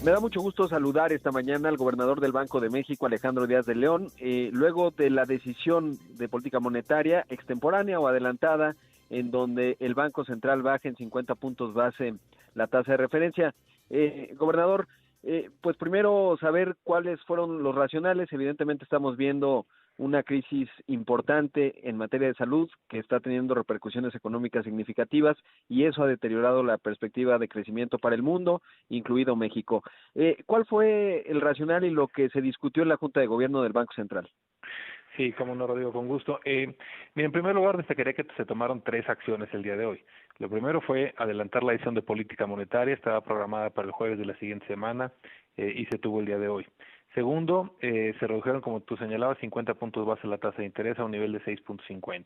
Me da mucho gusto saludar esta mañana al gobernador del Banco de México, Alejandro Díaz de León, luego de la decisión de política monetaria extemporánea o adelantada, en donde el Banco Central baja en 50 puntos base la tasa de referencia. Gobernador, pues primero saber cuáles fueron los racionales. Evidentemente estamos viendo una crisis importante en materia de salud que está teniendo repercusiones económicas significativas y eso ha deteriorado la perspectiva de crecimiento para el mundo, incluido México. ¿Cuál fue el racional y lo que se discutió en la Junta de Gobierno del Banco Central? Sí, como no, Rodrigo, con gusto. Mira, en primer lugar, destacaría que se tomaron 3 acciones el día de hoy. Lo primero fue adelantar la decisión de política monetaria, estaba programada para el jueves de la siguiente semana y se tuvo el día de hoy. Segundo, se redujeron, como tú señalabas, 50 puntos base la tasa de interés a un nivel de 6.50.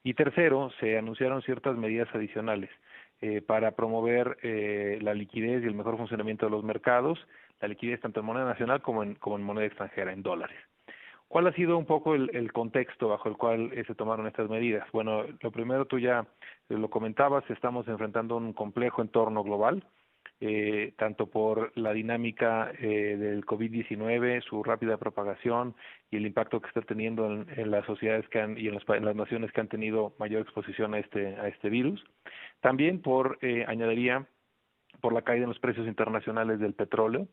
Y tercero, se anunciaron ciertas medidas adicionales para promover la liquidez y el mejor funcionamiento de los mercados, la liquidez tanto en moneda nacional como en moneda extranjera, en dólares. ¿Cuál ha sido un poco el contexto bajo el cual se tomaron estas medidas? Bueno, lo primero tú ya lo comentabas, estamos enfrentando un complejo entorno global, tanto por la dinámica del COVID-19, su rápida propagación y el impacto que está teniendo en las sociedades y en las naciones que han tenido mayor exposición a este virus. También añadiría, por la caída en los precios internacionales del petróleo,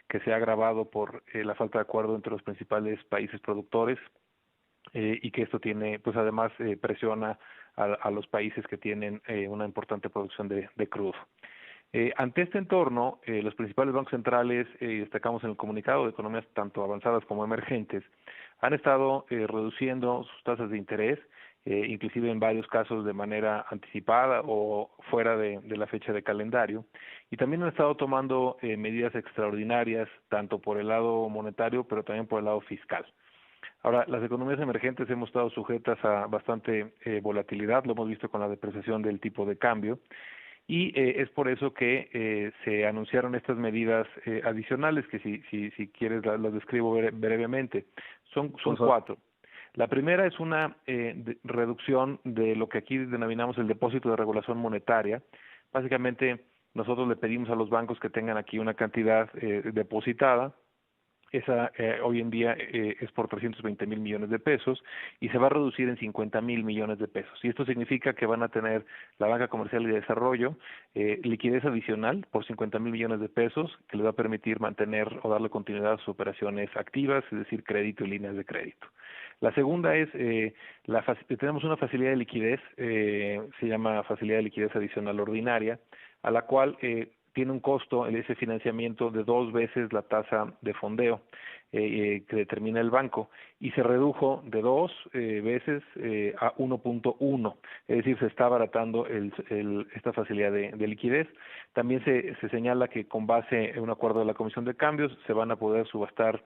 que se ha agravado por la falta de acuerdo entre los principales países productores y que esto tiene, pues además presiona a los países que tienen una importante producción de crudo. Ante este entorno, los principales bancos centrales, destacamos en el comunicado de economías tanto avanzadas como emergentes, han estado reduciendo sus tasas de interés, inclusive en varios casos de manera anticipada o fuera de la fecha de calendario, y también han estado tomando medidas extraordinarias, tanto por el lado monetario, pero también por el lado fiscal. Ahora, las economías emergentes hemos estado sujetas a bastante volatilidad, lo hemos visto con la depreciación del tipo de cambio, y es por eso que se anunciaron estas medidas adicionales, que si quieres las describo brevemente. Son 4. La primera es una reducción de lo que aquí denominamos el depósito de regulación monetaria. Básicamente, nosotros le pedimos a los bancos que tengan aquí una cantidad depositada. Esa hoy en día es por 320,000 millones de pesos y se va a reducir en 50,000 millones de pesos. Y esto significa que van a tener la Banca Comercial y de Desarrollo liquidez adicional por 50,000 millones de pesos que les va a permitir mantener o darle continuidad a sus operaciones activas, es decir, crédito y líneas de crédito. La segunda es, tenemos una facilidad de liquidez, se llama Facilidad de Liquidez Adicional Ordinaria, a la cual tiene un costo ese financiamiento de 2 veces la tasa de fondeo que determina el banco y se redujo de 2 veces a 1.1, es decir, se está abaratando esta facilidad de liquidez. También se señala que con base en un acuerdo de la Comisión de Cambios se van a poder subastar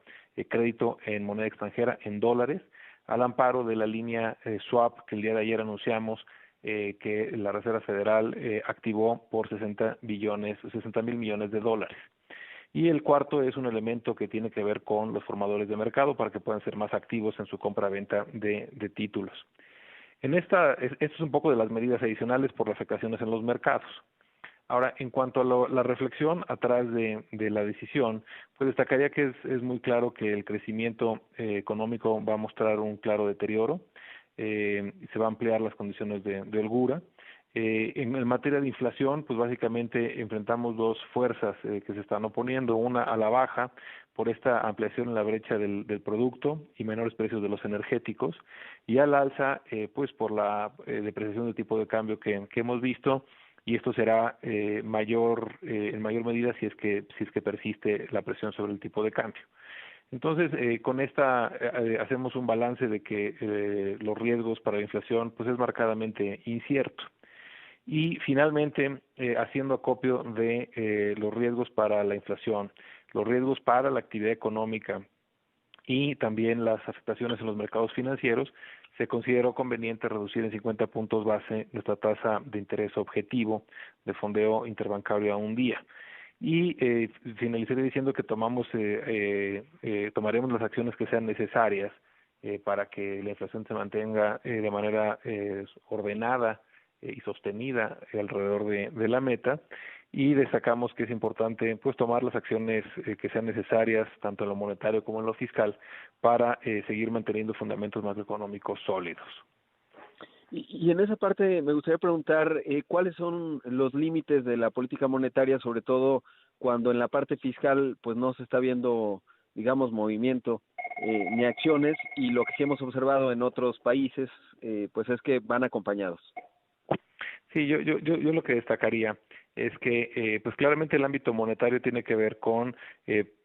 crédito en moneda extranjera en dólares al amparo de la línea swap que el día de ayer anunciamos que la Reserva Federal activó por 60,000 millones de dólares. Y el cuarto es un elemento que tiene que ver con los formadores de mercado para que puedan ser más activos en su compra-venta de títulos. Esto es un poco de las medidas adicionales por las afectaciones en los mercados. Ahora, en cuanto a la reflexión atrás de la decisión, pues destacaría que es muy claro que el crecimiento económico va a mostrar un claro deterioro, se va a ampliar las condiciones de holgura. En materia de inflación, pues básicamente enfrentamos 2 fuerzas que se están oponiendo, una a la baja por esta ampliación en la brecha del producto y menores precios de los energéticos, y al alza pues por la depreciación del tipo de cambio que hemos visto, y esto será en mayor medida si es que persiste la presión sobre el tipo de cambio. Entonces, con esta hacemos un balance de que los riesgos para la inflación pues es marcadamente incierto. Y finalmente, haciendo acopio de los riesgos para la inflación, los riesgos para la actividad económica y también las afectaciones en los mercados financieros, se consideró conveniente reducir en 50 puntos base nuestra tasa de interés objetivo de fondeo interbancario a un día. Y finalizaré diciendo que tomaremos las acciones que sean necesarias para que la inflación se mantenga de manera ordenada y sostenida alrededor de la meta, y destacamos que es importante pues tomar las acciones que sean necesarias tanto en lo monetario como en lo fiscal para seguir manteniendo fundamentos macroeconómicos sólidos. Y en esa parte me gustaría preguntar cuáles son los límites de la política monetaria, sobre todo cuando en la parte fiscal pues no se está viendo, digamos, movimiento ni acciones, y lo que sí hemos observado en otros países pues es que van acompañados. Sí, yo lo que destacaría es que pues claramente el ámbito monetario tiene que ver con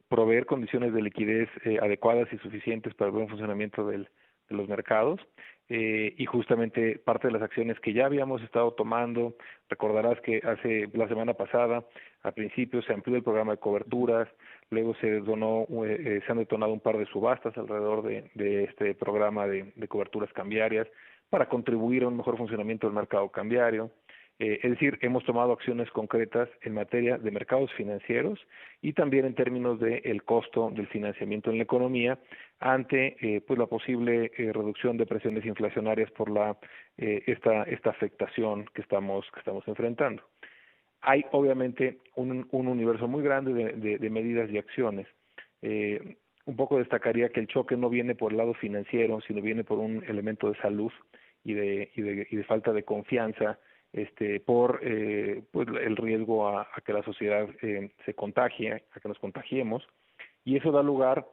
proveer condiciones de liquidez adecuadas y suficientes para el buen funcionamiento de los mercados, y justamente parte de las acciones que ya habíamos estado tomando, recordarás que hace la semana pasada, al principio se amplió el programa de coberturas, luego se han detonado un par de subastas alrededor de este programa de coberturas cambiarias para contribuir a un mejor funcionamiento del mercado cambiario. Es decir, hemos tomado acciones concretas en materia de mercados financieros y también en términos del costo del financiamiento en la economía ante pues la posible reducción de presiones inflacionarias por esta afectación que estamos enfrentando. Hay obviamente un universo muy grande de medidas y acciones. Un poco destacaría que el choque no viene por el lado financiero, sino viene por un elemento de salud y de falta de confianza por pues el riesgo a que la sociedad se contagie, a que nos contagiemos, y eso da lugar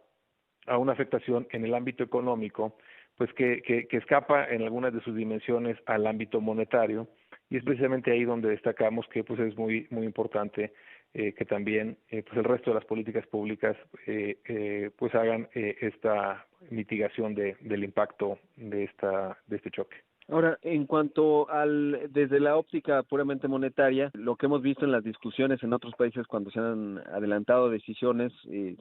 a una afectación en el ámbito económico, pues que escapa en algunas de sus dimensiones al ámbito monetario, y es precisamente ahí donde destacamos que pues es muy importante que también pues el resto de las políticas públicas pues hagan esta mitigación del impacto de este choque. Ahora, en cuanto desde la óptica puramente monetaria, lo que hemos visto en las discusiones en otros países cuando se han adelantado decisiones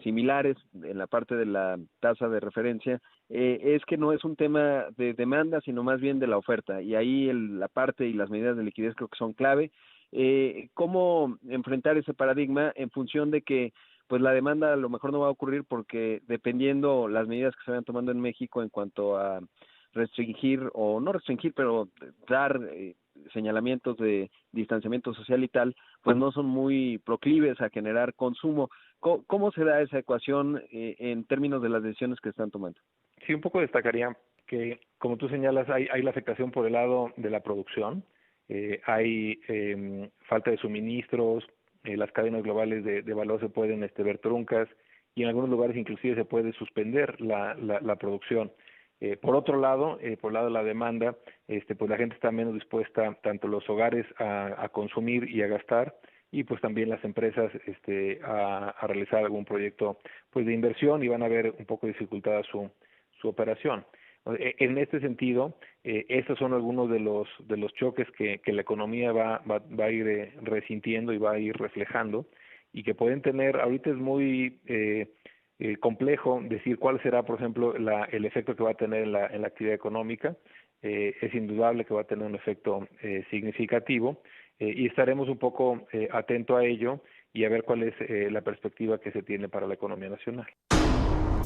similares en la parte de la tasa de referencia, es que no es un tema de demanda, sino más bien de la oferta, y ahí la parte y las medidas de liquidez creo que son clave. ¿Cómo enfrentar ese paradigma en función de que pues la demanda a lo mejor no va a ocurrir, porque dependiendo las medidas que se vayan tomando en México en cuanto a restringir o no restringir, pero dar señalamientos de distanciamiento social y tal, pues no son muy proclives a generar consumo? ¿Cómo se da esa ecuación en términos de las decisiones que están tomando? Sí, un poco destacaría que, como tú señalas, hay la afectación por el lado de la producción, hay falta de suministros, las cadenas globales de valor se pueden ver truncas, y en algunos lugares inclusive se puede suspender la producción. Por otro lado, por el lado de la demanda, pues la gente está menos dispuesta, tanto los hogares a consumir y a gastar, y pues también las empresas a realizar algún proyecto pues de inversión, y van a ver un poco dificultada su operación. En este sentido, estos son algunos de los choques que la economía va a ir resintiendo y va a ir reflejando, y que pueden tener, ahorita es muy complejo decir cuál será, por ejemplo, el efecto que va a tener en la actividad económica. Es indudable que va a tener un efecto significativo, y estaremos un poco atento a ello y a ver cuál es la perspectiva que se tiene para la economía nacional.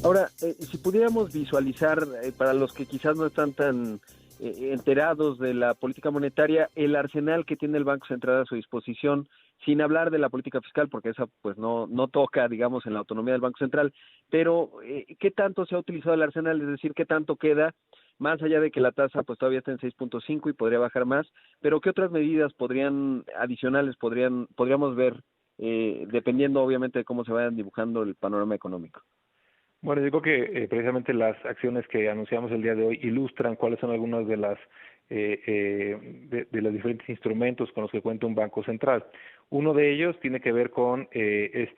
Ahora, si pudiéramos visualizar, para los que quizás no están tan enterados de la política monetaria, el arsenal que tiene el Banco Central a su disposición, sin hablar de la política fiscal, porque esa pues no toca, digamos, en la autonomía del Banco Central, pero ¿qué tanto se ha utilizado el arsenal? Es decir, ¿qué tanto queda? Más allá de que la tasa pues todavía está en 6.5 y podría bajar más, pero ¿qué otras medidas adicionales podríamos ver, dependiendo obviamente de cómo se vayan dibujando el panorama económico? Bueno, digo que precisamente las acciones que anunciamos el día de hoy ilustran cuáles son algunas de los diferentes instrumentos con los que cuenta un banco central. Uno de ellos tiene que ver con el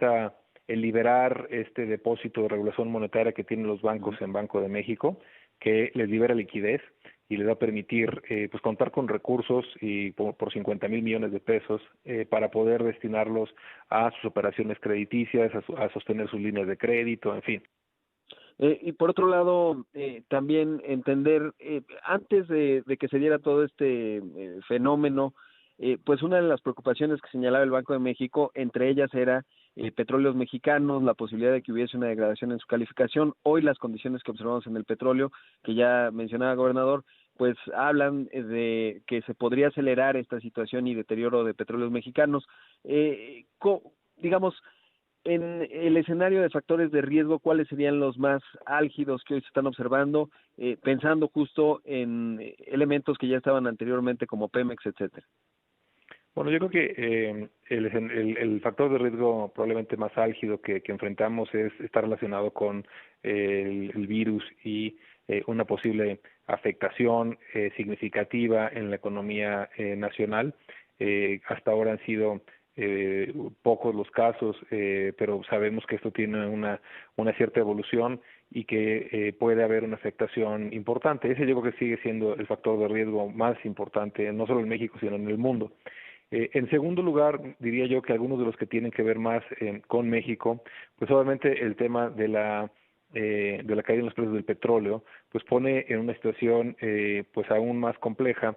liberar este depósito de regulación monetaria que tienen los bancos en Banco de México, que les libera liquidez y les va a permitir pues contar con recursos y por 50,000 millones de pesos para poder destinarlos a sus operaciones crediticias, a sostener sus líneas de crédito, en fin. Y por otro lado, también entender, antes de que se diera todo este fenómeno, pues una de las preocupaciones que señalaba el Banco de México, entre ellas era petróleos mexicanos, la posibilidad de que hubiese una degradación en su calificación. Hoy las condiciones que observamos en el petróleo, que ya mencionaba, gobernador, pues hablan de que se podría acelerar esta situación y deterioro de petróleos mexicanos. Digamos, en el escenario de factores de riesgo, ¿cuáles serían los más álgidos que hoy se están observando, pensando justo en elementos que ya estaban anteriormente como Pemex, etcétera? Bueno, yo creo que el factor de riesgo probablemente más álgido que enfrentamos está relacionado con el virus y una posible afectación significativa en la economía nacional. Hasta ahora han sido pocos los casos, pero sabemos que esto tiene una cierta evolución y que puede haber una afectación importante. Ese yo creo que sigue siendo el factor de riesgo más importante, no solo en México, sino en el mundo. En segundo lugar, diría yo que algunos de los que tienen que ver más con México, pues obviamente el tema de la caída en los precios del petróleo, pues pone en una situación pues aún más compleja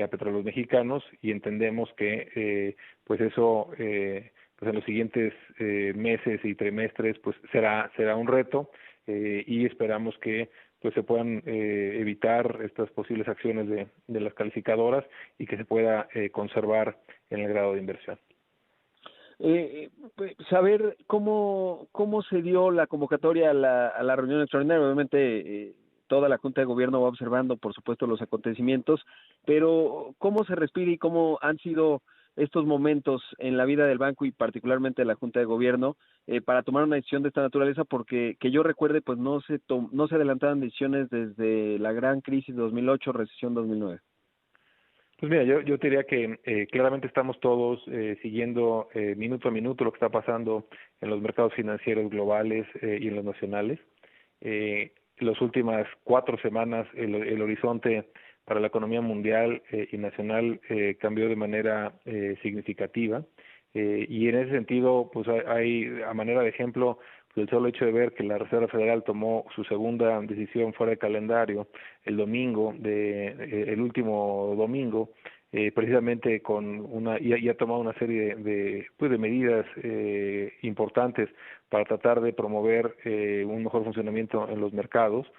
a petróleos mexicanos, y entendemos que pues eso pues en los siguientes meses y trimestres pues será un reto, y esperamos que pues se puedan evitar estas posibles acciones de las calificadoras y que se pueda conservar en el grado de inversión. Saber cómo se dio la convocatoria a la reunión extraordinaria. Obviamente toda la Junta de Gobierno va observando, por supuesto, los acontecimientos, pero ¿cómo se respira y cómo han sido estos momentos en la vida del banco y particularmente de la Junta de Gobierno para tomar una decisión de esta naturaleza? Porque que yo recuerde, pues no se adelantaban decisiones desde la gran crisis 2008, recesión 2009. Pues mira, yo te diría que claramente estamos todos siguiendo minuto a minuto lo que está pasando en los mercados financieros globales y en los nacionales. Las últimas 4 semanas el horizonte para la economía mundial y nacional cambió de manera significativa, y en ese sentido pues hay a manera de ejemplo pues el solo hecho de ver que la Reserva Federal tomó su segunda decisión fuera de calendario el domingo el último domingo, precisamente con y ha tomado una serie de medidas importantes para tratar de promover un mejor funcionamiento en los mercados.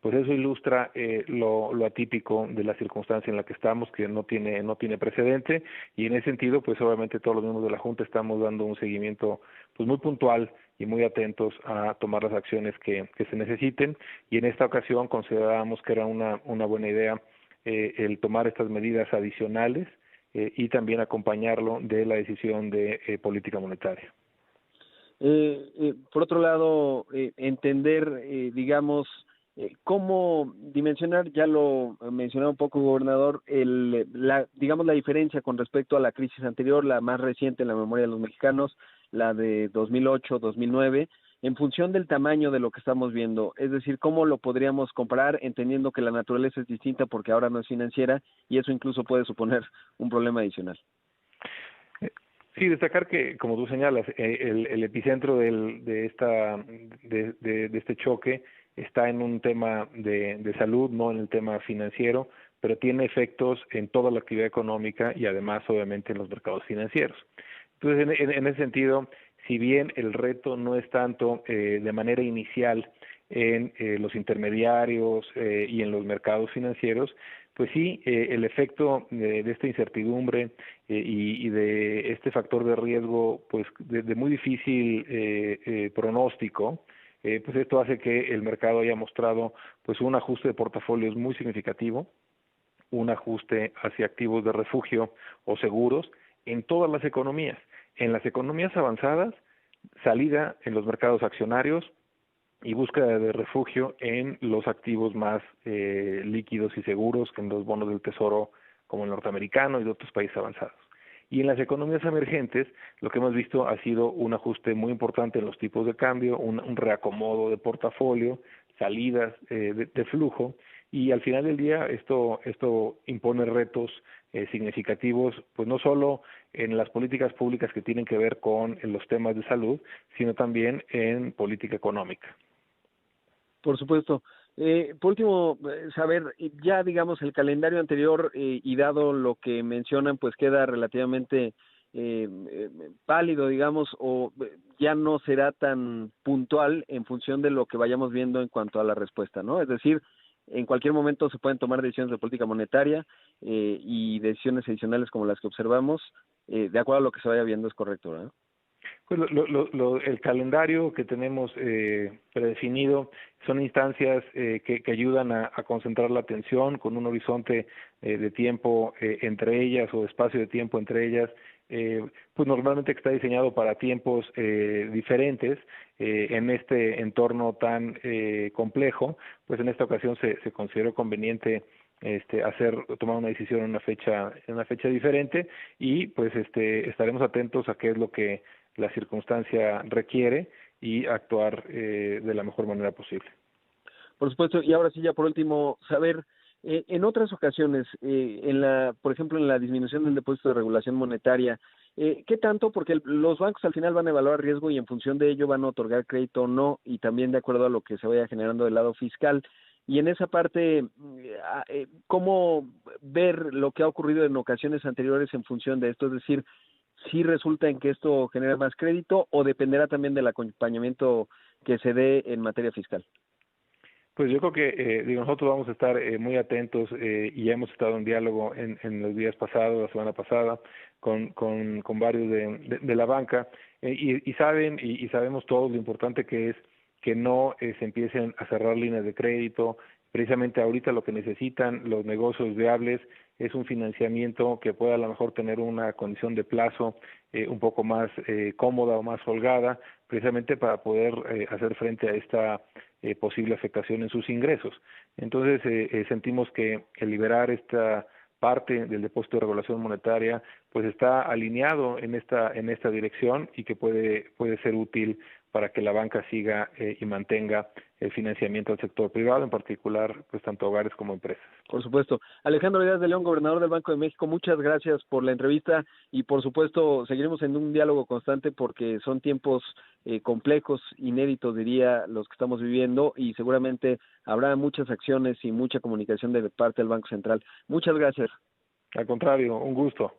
Pues eso ilustra lo atípico de la circunstancia en la que estamos, que no tiene precedente, y en ese sentido pues obviamente todos los miembros de la Junta estamos dando un seguimiento pues muy puntual y muy atentos a tomar las acciones que se necesiten, y en esta ocasión considerábamos que era una buena idea el tomar estas medidas adicionales y también acompañarlo de la decisión de política monetaria. Por otro lado, entender, digamos, cómo dimensionar, ya lo mencionaba un poco, gobernador, digamos la diferencia con respecto a la crisis anterior, la más reciente en la memoria de los mexicanos, la de 2008, 2009, en función del tamaño de lo que estamos viendo. Es decir, cómo lo podríamos comparar, entendiendo que la naturaleza es distinta porque ahora no es financiera y eso incluso puede suponer un problema adicional. Sí, destacar que, como tú señalas, el epicentro de este choque está en un tema de salud, no en el tema financiero, pero tiene efectos en toda la actividad económica y además, obviamente, en los mercados financieros. Entonces, en ese sentido, si bien el reto no es tanto de manera inicial en los intermediarios y en los mercados financieros, pues sí, el efecto de esta incertidumbre y de este factor de riesgo, pues de muy difícil pronóstico, pues esto hace que el mercado haya mostrado pues un ajuste de portafolios muy significativo, un ajuste hacia activos de refugio o seguros en todas las economías. En las economías avanzadas, salida en los mercados accionarios y búsqueda de refugio en los activos más líquidos y seguros, que en los bonos del tesoro como el norteamericano y de otros países avanzados. Y en las economías emergentes, lo que hemos visto ha sido un ajuste muy importante en los tipos de cambio, un reacomodo de portafolio, salidas de flujo, y al final del día esto impone retos significativos, pues no solo en las políticas públicas que tienen que ver con los temas de salud, sino también en política económica. Por supuesto. Por último, saber, ya digamos el calendario anterior y dado lo que mencionan, pues queda relativamente pálido, digamos, o ya no será tan puntual en función de lo que vayamos viendo en cuanto a la respuesta, ¿no? Es decir, en cualquier momento se pueden tomar decisiones de política monetaria y decisiones adicionales como las que observamos, de acuerdo a lo que se vaya viendo es correcto, ¿verdad? Pues el calendario que tenemos predefinido son instancias que ayudan a concentrar la atención con un horizonte de tiempo entre ellas o espacio de tiempo entre ellas, pues normalmente está diseñado para tiempos diferentes en este entorno tan complejo. Pues en esta ocasión se consideró conveniente tomar una decisión en una fecha diferente y pues estaremos atentos a qué es lo que la circunstancia requiere y actuar de la mejor manera posible. Por supuesto, y ahora sí ya por último, saber, en otras ocasiones, por ejemplo, en la disminución del depósito de regulación monetaria, ¿qué tanto? Porque los bancos al final van a evaluar riesgo y en función de ello van a otorgar crédito o no, y también de acuerdo a lo que se vaya generando del lado fiscal. Y en esa parte, ¿cómo ver lo que ha ocurrido en ocasiones anteriores en función de esto? Es decir, si resulta en que esto genera más crédito o dependerá también del acompañamiento que se dé en materia fiscal. Pues yo creo que nosotros vamos a estar muy atentos y ya hemos estado en diálogo en los días pasados, la semana pasada, con varios de la banca y saben y sabemos todos lo importante que es que no se empiecen a cerrar líneas de crédito. Precisamente ahorita lo que necesitan los negocios viables es un financiamiento que pueda a lo mejor tener una condición de plazo un poco más cómoda o más holgada, precisamente para poder hacer frente a esta posible afectación en sus ingresos. Entonces sentimos que el liberar esta parte del depósito de regulación monetaria pues está alineado en esta dirección y que puede ser útil para que la banca siga y mantenga el financiamiento al sector privado, en particular pues tanto hogares como empresas. Por supuesto. Alejandro Díaz de León, gobernador del Banco de México, muchas gracias por la entrevista y por supuesto seguiremos en un diálogo constante porque son tiempos complejos, inéditos diría, los que estamos viviendo y seguramente habrá muchas acciones y mucha comunicación de parte del Banco Central. Muchas gracias. Al contrario, un gusto.